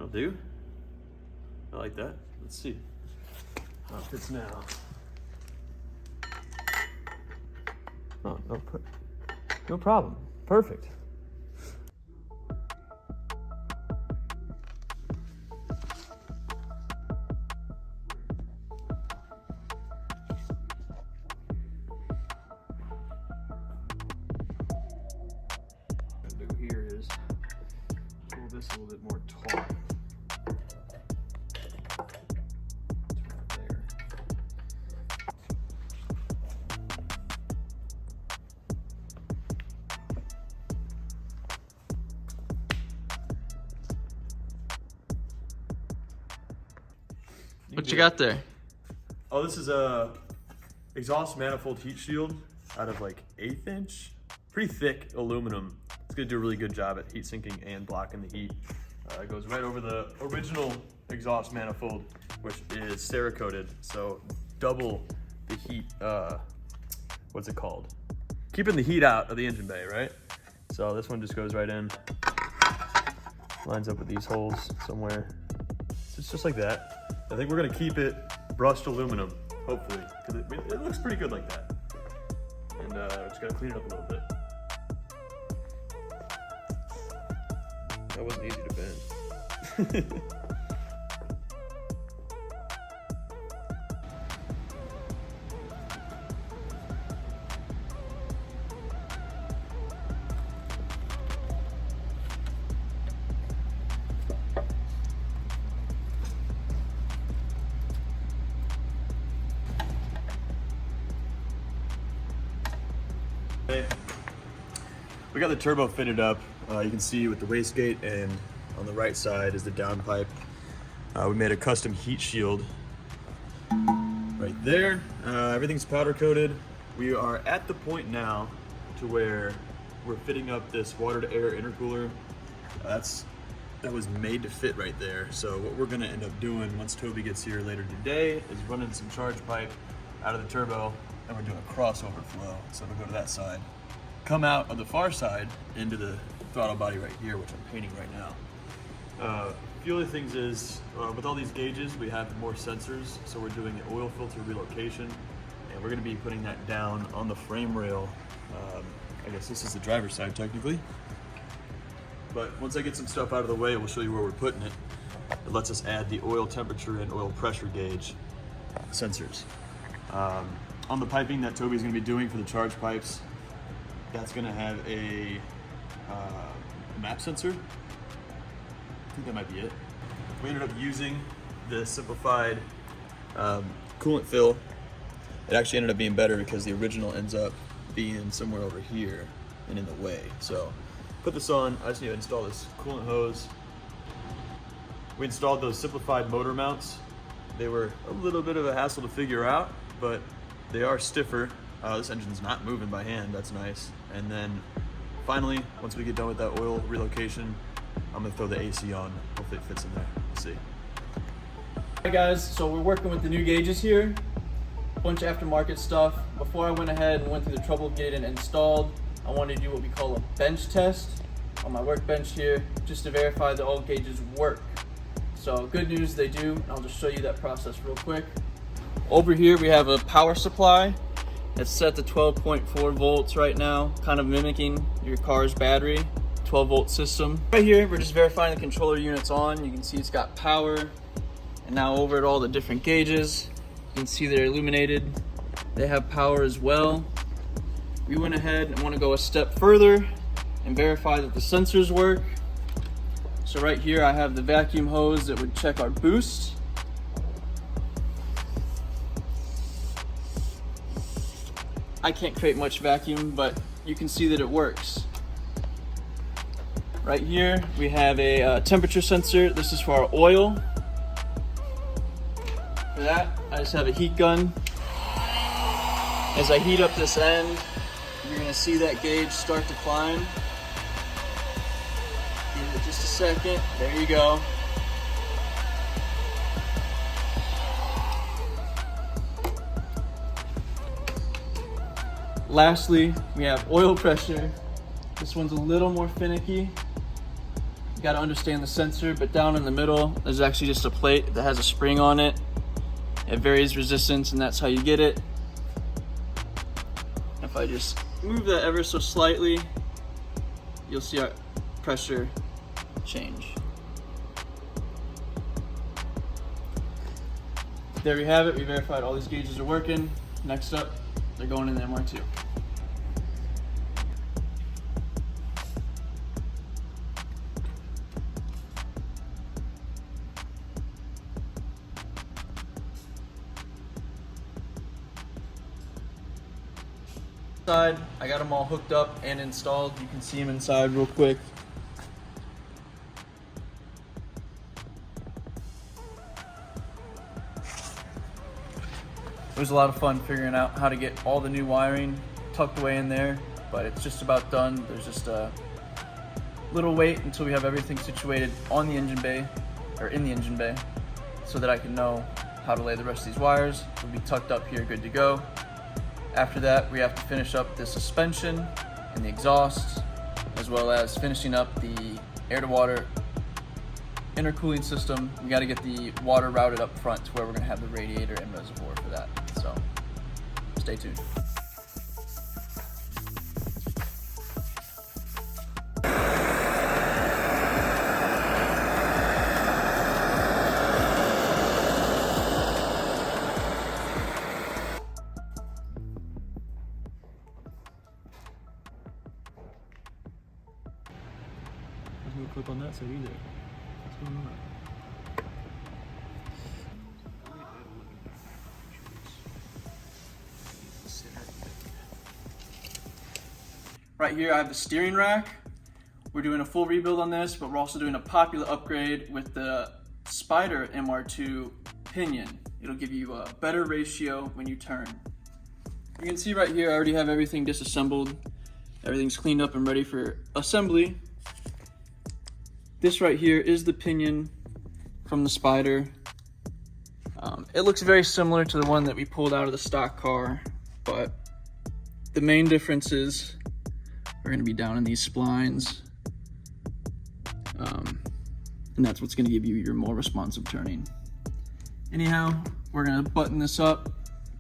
That'll do. I like that. Let's see how it fits now. Oh, no problem. Perfect. What I'm gonna do here is pull this a little bit more taut. What you got there? Oh, this is a exhaust manifold heat shield out of like 1/8 inch, pretty thick aluminum. It's gonna do a really good job at heat sinking and blocking the heat. It goes right over the original exhaust manifold, which is Cerakoted, so double the heat, what's it called? Keeping the heat out of the engine bay, right? So this one just goes right in, lines up with these holes somewhere. So it's just like that. I think we're gonna keep it brushed aluminum, hopefully, because it looks pretty good like that. And just gotta clean it up a little bit. That wasn't easy to bend. We got the turbo fitted up. You can see with the wastegate, and on the right side is the downpipe. We made a custom heat shield right there. Everything's powder coated. We are at the point now to where we're fitting up this water to air intercooler. That was made to fit right there. So what we're gonna end up doing once Toby gets here later today is running some charge pipe out of the turbo, and we're doing a crossover flow. So it'll go to that side, come out of the far side into the throttle body right here, which I'm painting right now. A few other things is, with all these gauges, we have more sensors, so we're doing an oil filter relocation, and we're gonna be putting that down on the frame rail. I guess this is the driver's side technically. But once I get some stuff out of the way, we'll show you where we're putting it. It lets us add the oil temperature and oil pressure gauge sensors. On the piping that Toby's gonna be doing for the charge pipes, that's gonna have a map sensor. I think that might be it. We ended up using the simplified coolant fill. It actually ended up being better because the original ends up being somewhere over here and in the way. So put this on. I just need to install this coolant hose. We installed those simplified motor mounts. They were a little bit of a hassle to figure out, but they are stiffer. This engine's not moving by hand, that's nice. And then finally, once we get done with that oil relocation, I'm gonna throw the AC on. Hopefully it fits in there, we'll see. Hi guys, so we're working with the new gauges here. A bunch of aftermarket stuff. Before I went ahead and went through the trouble of getting it installed, I wanted to do what we call a bench test on my workbench here, just to verify that all gauges work. So good news, they do. And I'll just show you that process real quick. Over here we have a power supply. It's set to 12.4 volts right now, kind of mimicking your car's battery, 12 volt system. Right here, we're just verifying the controller unit's on. You can see it's got power. And now over at all the different gauges, you can see they're illuminated. They have power as well. We went ahead and want to go a step further and verify that the sensors work. So right here, I have the vacuum hose that would check our boost. I can't create much vacuum, but you can see that it works. Right here, we have a temperature sensor. This is for our oil. For that, I just have a heat gun. As I heat up this end, you're gonna see that gauge start to climb. Give it just a second, there you go. Lastly, we have oil pressure. This one's a little more finicky. You gotta understand the sensor, but down in the middle, there's actually just a plate that has a spring on it. It varies resistance, and that's how you get it. If I just move that ever so slightly, you'll see our pressure change. There we have it. We verified all these gauges are working. Next up, they're going in the MR2. Side, I got them all hooked up and installed. You can see them inside real quick. It was a lot of fun figuring out how to get all the new wiring tucked away in there, but it's just about done. There's just a little wait until we have everything situated on the engine bay, or in the engine bay, so that I can know how to lay the rest of these wires. We'll be tucked up here, good to go. After that, we have to finish up the suspension and the exhaust, as well as finishing up the air-to-water intercooling system. We got to get the water routed up front to where we're going to have the radiator and reservoir for that. So stay tuned. There's no clip on that side either. What's going on? Right here I have the steering rack. We're doing a full rebuild on this, but we're also doing a popular upgrade with the Spider MR2 pinion. It'll give you a better ratio when you turn. You can see right here I already have everything disassembled. Everything's cleaned up and ready for assembly. This right here is the pinion from the Spider. It looks very similar to the one that we pulled out of the stock car, but the main differences are going to be down in these splines, and that's what's going to give you your more responsive turning. Anyhow, we're going to button this up,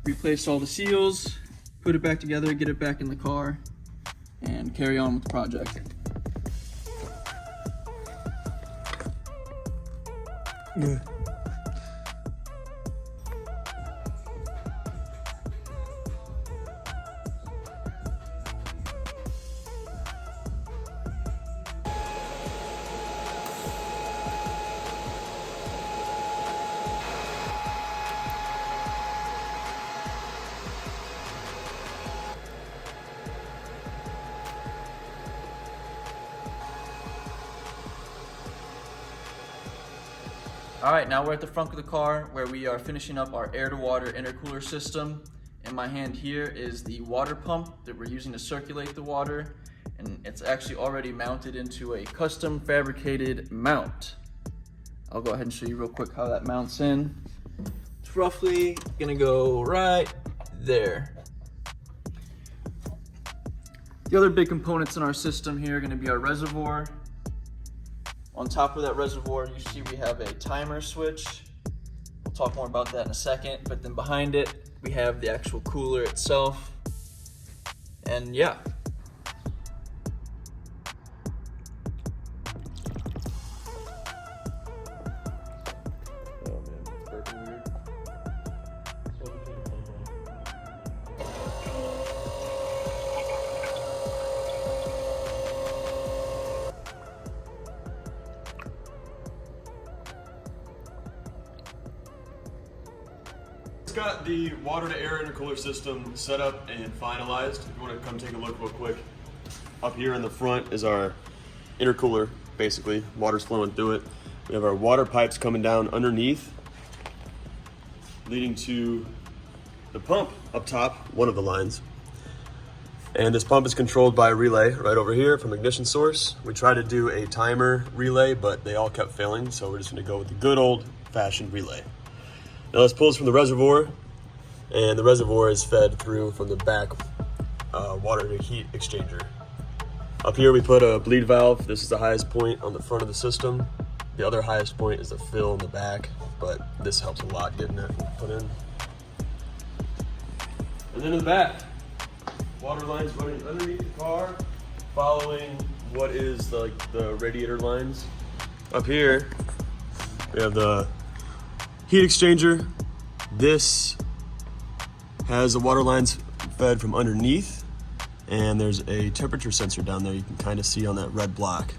replace all the seals, put it back together, get it back in the car, and carry on with the project. Yeah. All right, now we're at the front of the car where we are finishing up our air-to-water intercooler system. In my hand here is the water pump that we're using to circulate the water, and it's actually already mounted into a custom fabricated mount. I'll go ahead and show you real quick how that mounts in. It's roughly gonna go right there. The other big components in our system here are gonna be our reservoir. On top of that reservoir, you see we have a timer switch. We'll talk more about that in a second, but then behind it, we have the actual cooler itself. And yeah. It's got the water to air intercooler system set up and finalized. If you want to come take a look real quick. Up here in the front is our intercooler, basically. Water's flowing through it. We have our water pipes coming down underneath, leading to the pump up top, one of the lines. And this pump is controlled by a relay right over here from ignition source. We tried to do a timer relay, but they all kept failing, so we're just gonna go with the good old fashioned relay. Now let's pull this from the reservoir, and the reservoir is fed through from the back water to heat exchanger. Up here we put a bleed valve. This is the highest point on the front of the system. The other highest point is the fill in the back, but this helps a lot getting it put in. And then in the back, water lines running underneath the car, following what is the radiator lines. Up here, we have the heat exchanger. This has the water lines fed from underneath, and there's a temperature sensor down there you can kind of see on that red block.